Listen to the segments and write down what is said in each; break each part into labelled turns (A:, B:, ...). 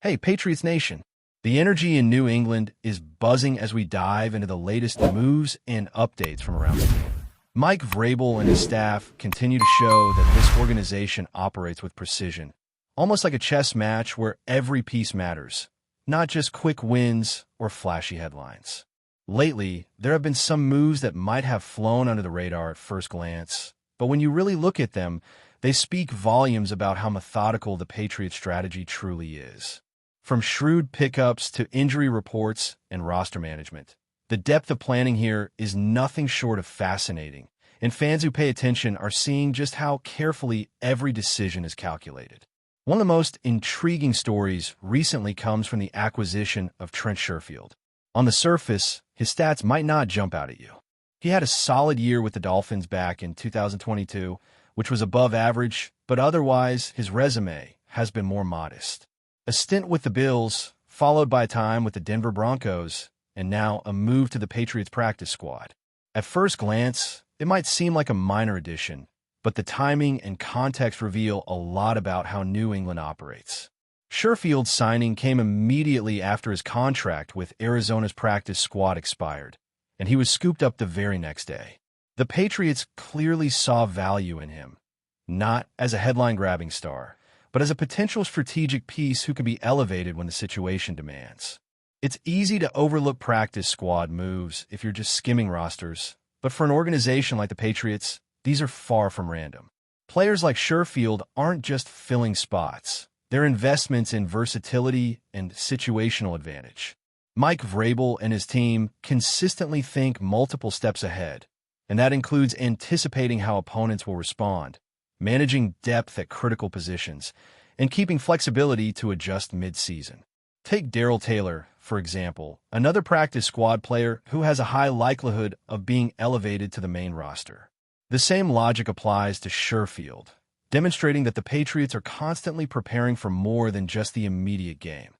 A: Hey, Patriots Nation! The energy in New England is buzzing as we dive into the latest moves and updates from around the league. Mike Vrabel and his staff continue to show that this organization operates with precision, almost like a chess match where every piece matters, not just quick wins or flashy headlines. Lately, there have been some moves that might have flown under the radar at first glance, but when you really look at them, they speak volumes about how methodical the Patriots strategy truly is. From shrewd pickups to injury reports and roster management, the depth of planning here is nothing short of fascinating, and fans who pay attention are seeing just how carefully every decision is calculated. One of the most intriguing stories recently comes from the acquisition of Trent Sherfield. On the surface, his stats might not jump out at you. He had a solid year with the Dolphins back in 2022, which was above average, but otherwise his resume has been more modest. A stint with the Bills, followed by time with the Denver Broncos, and now a move to the Patriots practice squad. At first glance, it might seem like a minor addition, but the timing and context reveal a lot about how New England operates. Sherfield's signing came immediately after his contract with Arizona's practice squad expired, and he was scooped up the very next day. The Patriots clearly saw value in him, not as a headline-grabbing star, but as a potential strategic piece who can be elevated when the situation demands. It's easy to overlook practice squad moves if you're just skimming rosters, but for an organization like the Patriots, these are far from random. Players like Sherfield aren't just filling spots. They're investments in versatility and situational advantage. Mike Vrabel and his team consistently think multiple steps ahead, and that includes anticipating how opponents will respond, managing depth at critical positions, and keeping flexibility to adjust mid-season. Take Darrell Taylor, for example, another practice squad player who has a high likelihood of being elevated to the main roster. The same logic applies to Sherfield, demonstrating that the Patriots are constantly preparing for more than just the immediate game.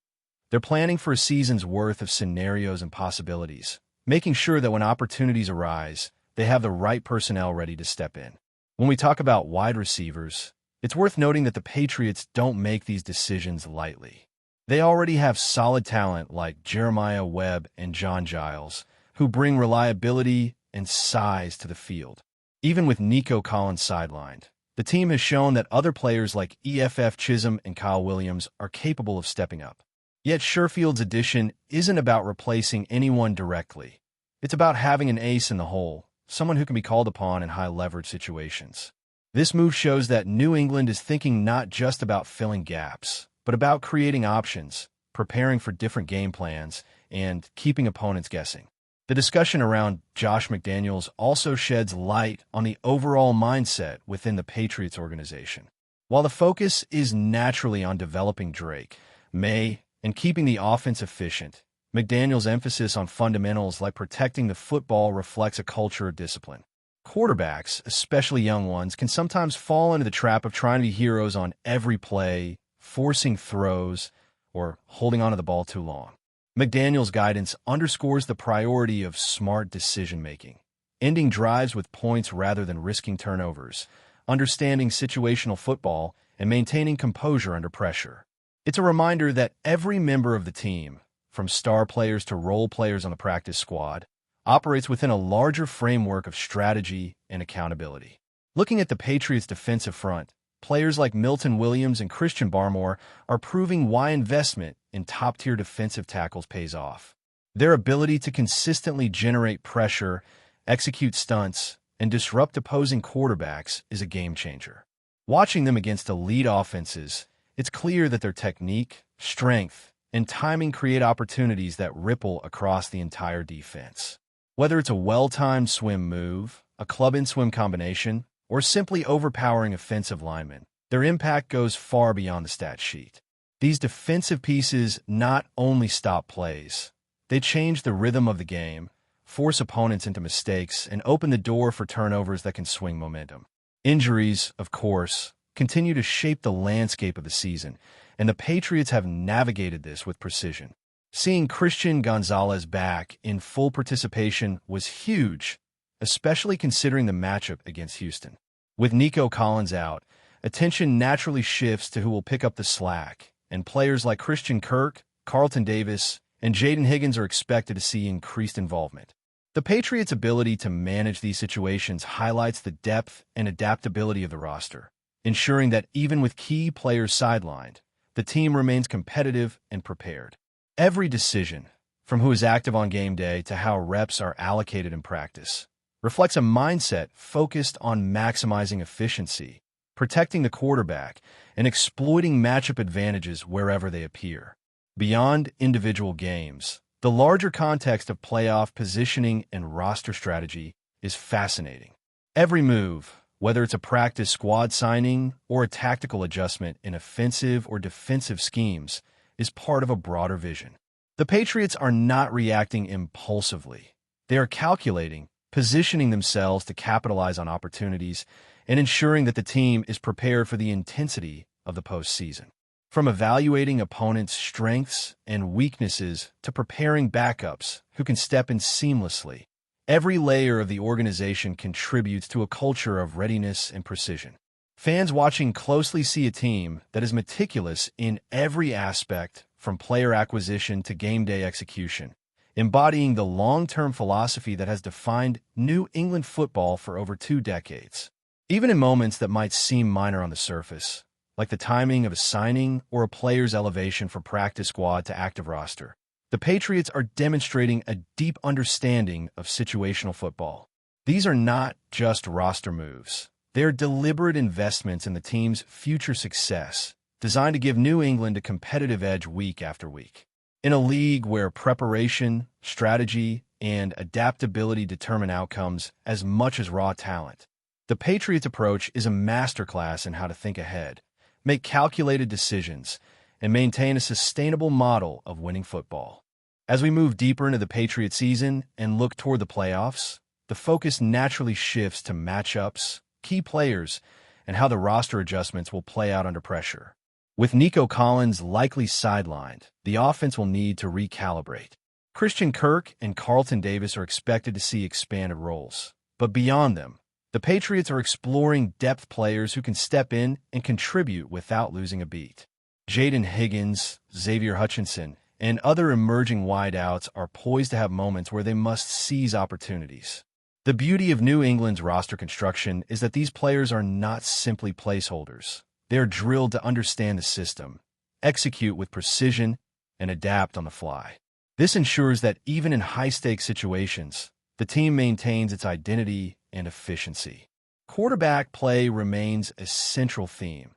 A: They're planning for a season's worth of scenarios and possibilities, making sure that when opportunities arise, they have the right personnel ready to step in. When we talk about wide receivers, it's worth noting that the Patriots don't make these decisions lightly. They already have solid talent like Jeremiah Webb and John Giles, who bring reliability and size to the field. Even with Nico Collins sidelined, the team has shown that other players like EFF Chisholm and Kyle Williams are capable of stepping up. Yet Sherfield's addition isn't about replacing anyone directly. It's about having an ace in the hole, someone who can be called upon in high-leverage situations. This move shows that New England is thinking not just about filling gaps, but about creating options, preparing for different game plans, and keeping opponents guessing. The discussion around Josh McDaniels also sheds light on the overall mindset within the Patriots organization. While the focus is naturally on developing Drake, Maye, and keeping the offense efficient, McDaniels' emphasis on fundamentals like protecting the football reflects a culture of discipline. Quarterbacks, especially young ones, can sometimes fall into the trap of trying to be heroes on every play, forcing throws, or holding onto the ball too long. McDaniels' guidance underscores the priority of smart decision-making, ending drives with points rather than risking turnovers, understanding situational football, and maintaining composure under pressure. It's a reminder that every member of the team, from star players to role players on the practice squad, operates within a larger framework of strategy and accountability. Looking at the Patriots' defensive front, players like Milton Williams and Christian Barmore are proving why investment in top-tier defensive tackles pays off. Their ability to consistently generate pressure, execute stunts, and disrupt opposing quarterbacks is a game-changer. Watching them against elite offenses, it's clear that their technique, strength, and timing create opportunities that ripple across the entire defense. Whether it's a well-timed swim move, a club-and-swim combination, or simply overpowering offensive linemen, their impact goes far beyond the stat sheet. These defensive pieces not only stop plays, they change the rhythm of the game, force opponents into mistakes, and open the door for turnovers that can swing momentum. Injuries, of course, continue to shape the landscape of the season, and the Patriots have navigated this with precision. Seeing Christian Gonzalez back in full participation was huge, especially considering the matchup against Houston. With Nico Collins out, attention naturally shifts to who will pick up the slack, and players like Christian Kirk, Carlton Davis, and Jaden Higgins are expected to see increased involvement. The Patriots' ability to manage these situations highlights the depth and adaptability of the roster, ensuring that even with key players sidelined, the team remains competitive and prepared. Every decision, from who is active on game day to how reps are allocated in practice, reflects a mindset focused on maximizing efficiency, protecting the quarterback, and exploiting matchup advantages wherever they appear. Beyond individual games, the larger context of playoff positioning and roster strategy is fascinating. Every move, whether it's a practice squad signing or a tactical adjustment in offensive or defensive schemes, is part of a broader vision. The Patriots are not reacting impulsively. They are calculating, positioning themselves to capitalize on opportunities, and ensuring that the team is prepared for the intensity of the postseason. From evaluating opponents' strengths and weaknesses to preparing backups who can step in seamlessly, every layer of the organization contributes to a culture of readiness and precision. Fans watching closely see a team that is meticulous in every aspect, from player acquisition to game day execution, embodying the long-term philosophy that has defined New England football for over 2 decades. Even in moments that might seem minor on the surface, like the timing of a signing or a player's elevation from practice squad to active roster, the Patriots are demonstrating a deep understanding of situational football. These are not just roster moves. They are deliberate investments in the team's future success, designed to give New England a competitive edge week after week. In a league where preparation, strategy, and adaptability determine outcomes as much as raw talent, the Patriots' approach is a masterclass in how to think ahead, make calculated decisions, and maintain a sustainable model of winning football. As we move deeper into the Patriots season and look toward the playoffs, the focus naturally shifts to matchups, key players, and how the roster adjustments will play out under pressure. With Nico Collins likely sidelined, the offense will need to recalibrate. Christian Kirk and Carlton Davis are expected to see expanded roles. But beyond them, the Patriots are exploring depth players who can step in and contribute without losing a beat. Jaden Higgins, Xavier Hutchinson, and other emerging wideouts are poised to have moments where they must seize opportunities. The beauty of New England's roster construction is that these players are not simply placeholders. They are drilled to understand the system, execute with precision, and adapt on the fly. This ensures that even in high-stakes situations, the team maintains its identity and efficiency. Quarterback play remains a central theme,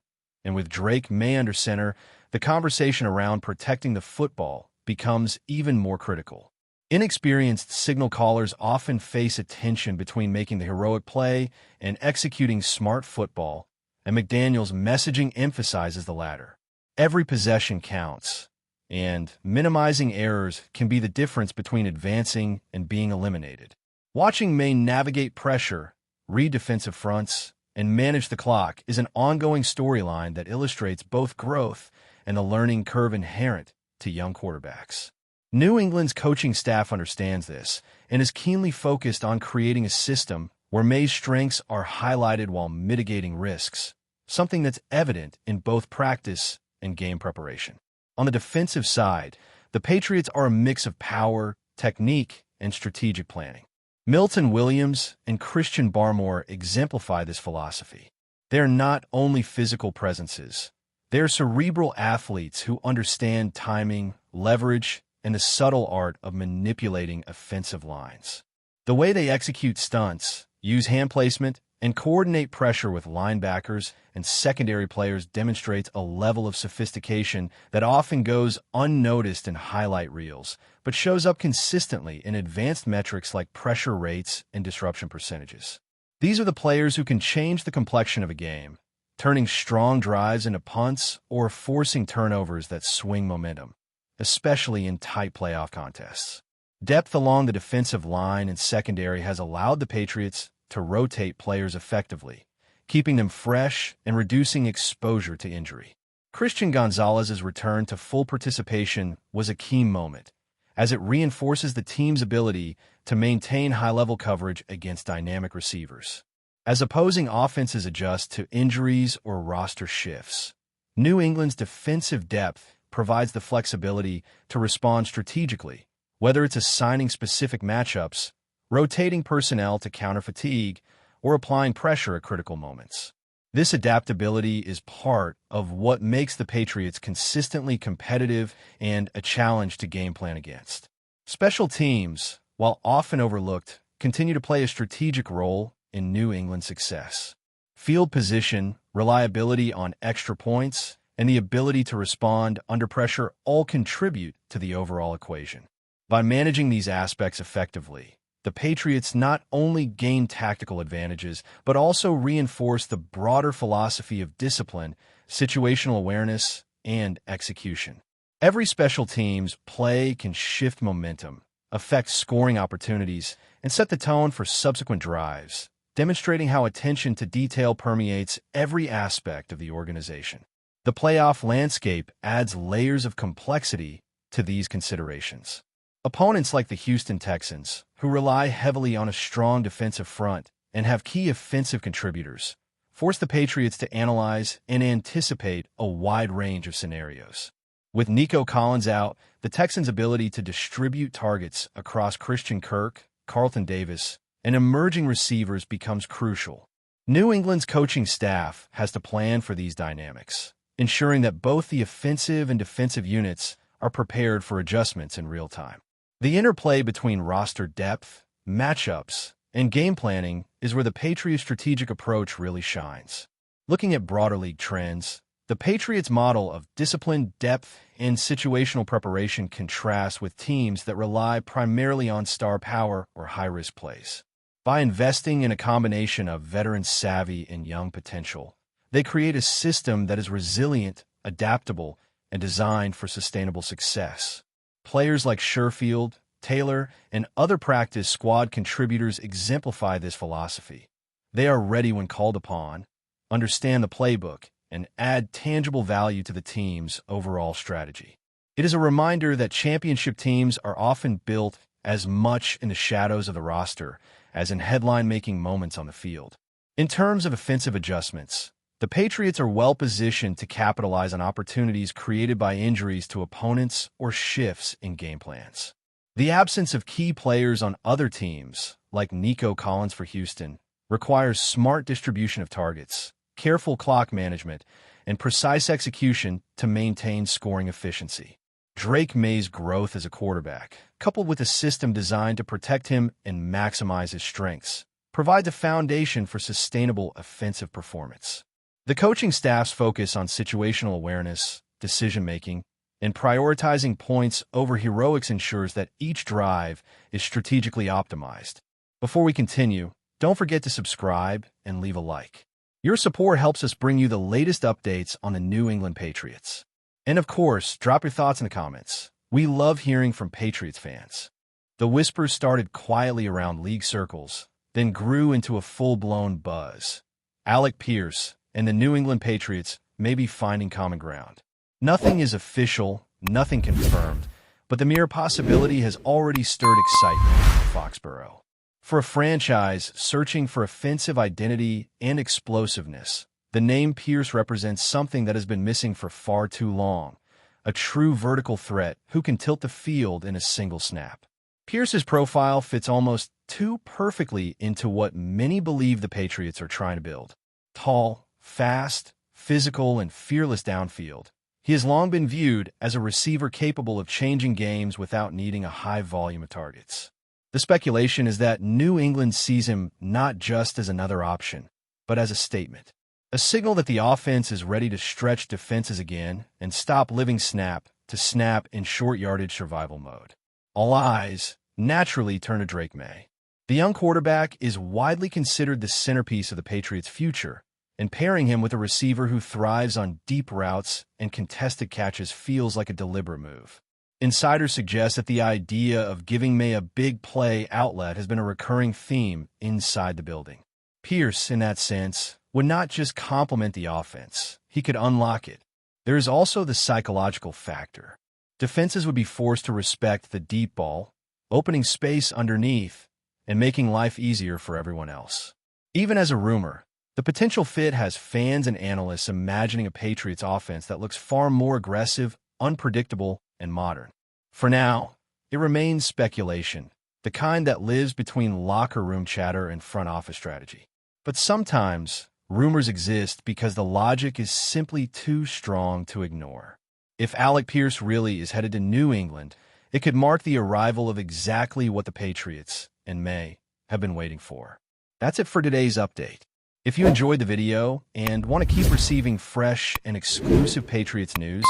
A: and with Drake Maye under center, the conversation around protecting the football becomes even more critical. Inexperienced signal callers often face a tension between making the heroic play and executing smart football, and McDaniel's messaging emphasizes the latter. Every possession counts, and minimizing errors can be the difference between advancing and being eliminated. Watching Maye navigate pressure, read defensive fronts, and manage the clock is an ongoing storyline that illustrates both growth and the learning curve inherent to young quarterbacks. New England's coaching staff understands this and is keenly focused on creating a system where Maye's strengths are highlighted while mitigating risks, something that's evident in both practice and game preparation. On the defensive side, the Patriots are a mix of power, technique, and strategic planning. Milton Williams and Christian Barmore exemplify this philosophy. They are not only physical presences. They are cerebral athletes who understand timing, leverage, and the subtle art of manipulating offensive lines. The way they execute stunts, use hand placement, and coordinate pressure with linebackers and secondary players demonstrates a level of sophistication that often goes unnoticed in highlight reels, but shows up consistently in advanced metrics like pressure rates and disruption percentages. These are the players who can change the complexion of a game, turning strong drives into punts or forcing turnovers that swing momentum, especially in tight playoff contests. Depth along the defensive line and secondary has allowed the Patriots to rotate players effectively, keeping them fresh and reducing exposure to injury. Christian Gonzalez's return to full participation was a key moment, as it reinforces the team's ability to maintain high-level coverage against dynamic receivers. As opposing offenses adjust to injuries or roster shifts, New England's defensive depth provides the flexibility to respond strategically, whether it's assigning specific matchups, rotating personnel to counter fatigue, or applying pressure at critical moments. This adaptability is part of what makes the Patriots consistently competitive and a challenge to game plan against. Special teams, while often overlooked, continue to play a strategic role in New England's success. Field position, reliability on extra points, and the ability to respond under pressure all contribute to the overall equation. By managing these aspects effectively, the Patriots not only gain tactical advantages, but also reinforce the broader philosophy of discipline, situational awareness, and execution. Every special teams play can shift momentum, affect scoring opportunities, and set the tone for subsequent drives, demonstrating how attention to detail permeates every aspect of the organization. The playoff landscape adds layers of complexity to these considerations. Opponents like the Houston Texans, who rely heavily on a strong defensive front and have key offensive contributors, force the Patriots to analyze and anticipate a wide range of scenarios. With Nico Collins out, the Texans' ability to distribute targets across Christian Kirk, Carlton Davis, and emerging receivers becomes crucial. New England's coaching staff has to plan for these dynamics, ensuring that both the offensive and defensive units are prepared for adjustments in real time. The interplay between roster depth, matchups, and game planning is where the Patriots' strategic approach really shines. Looking at broader league trends, the Patriots' model of disciplined depth and situational preparation contrasts with teams that rely primarily on star power or high-risk plays. By investing in a combination of veteran savvy and young potential, they create a system that is resilient, adaptable, and designed for sustainable success. Players like Sherfield, Taylor, and other practice squad contributors exemplify this philosophy. They are ready when called upon, understand the playbook, and add tangible value to the team's overall strategy. It is a reminder that championship teams are often built as much in the shadows of the roster as in headline-making moments on the field. In terms of offensive adjustments, the Patriots are well-positioned to capitalize on opportunities created by injuries to opponents or shifts in game plans. The absence of key players on other teams, like Nico Collins for Houston, requires smart distribution of targets, careful clock management, and precise execution to maintain scoring efficiency. Drake Maye's growth as a quarterback, coupled with a system designed to protect him and maximize his strengths, provides a foundation for sustainable offensive performance. The coaching staff's focus on situational awareness, decision-making, and prioritizing points over heroics ensures that each drive is strategically optimized. Before we continue, don't forget to subscribe and leave a like. Your support helps us bring you the latest updates on the New England Patriots. And of course, drop your thoughts in the comments. We love hearing from Patriots fans. The whispers started quietly around league circles, then grew into a full-blown buzz. Alec Pierce and the New England Patriots may be finding common ground. Nothing is official, nothing confirmed, but the mere possibility has already stirred excitement in Foxborough. For a franchise searching for offensive identity and explosiveness, the name Pierce represents something that has been missing for far too long, a true vertical threat who can tilt the field in a single snap. Pierce's profile fits almost too perfectly into what many believe the Patriots are trying to build. Tall, fast, physical, and fearless downfield, he has long been viewed as a receiver capable of changing games without needing a high volume of targets. The speculation is that New England sees him not just as another option, but as a statement. A signal that the offense is ready to stretch defenses again and stop living snap to snap in short yardage survival mode. All eyes naturally turn to Drake Maye. The young quarterback is widely considered the centerpiece of the Patriots' future, and pairing him with a receiver who thrives on deep routes and contested catches feels like a deliberate move. Insiders suggest that the idea of giving Maye a big play outlet has been a recurring theme inside the building. Pierce, in that sense, would not just complement the offense, he could unlock it. There is also the psychological factor. Defenses would be forced to respect the deep ball, opening space underneath, and making life easier for everyone else. Even as a rumor, The potential fit has fans and analysts imagining a Patriots offense that looks far more aggressive, unpredictable, and modern. For now, it remains speculation, the kind that lives between locker room chatter and front office strategy. But sometimes, rumors exist because the logic is simply too strong to ignore. If Alec Pierce really is headed to New England, it could mark the arrival of exactly what the Patriots and Maye have been waiting for. That's it for today's update. If you enjoyed the video and want to keep receiving fresh and exclusive Patriots news,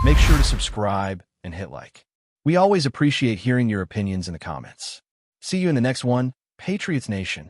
A: make sure to subscribe and hit like. We always appreciate hearing your opinions in the comments. See you in the next one, Patriots Nation.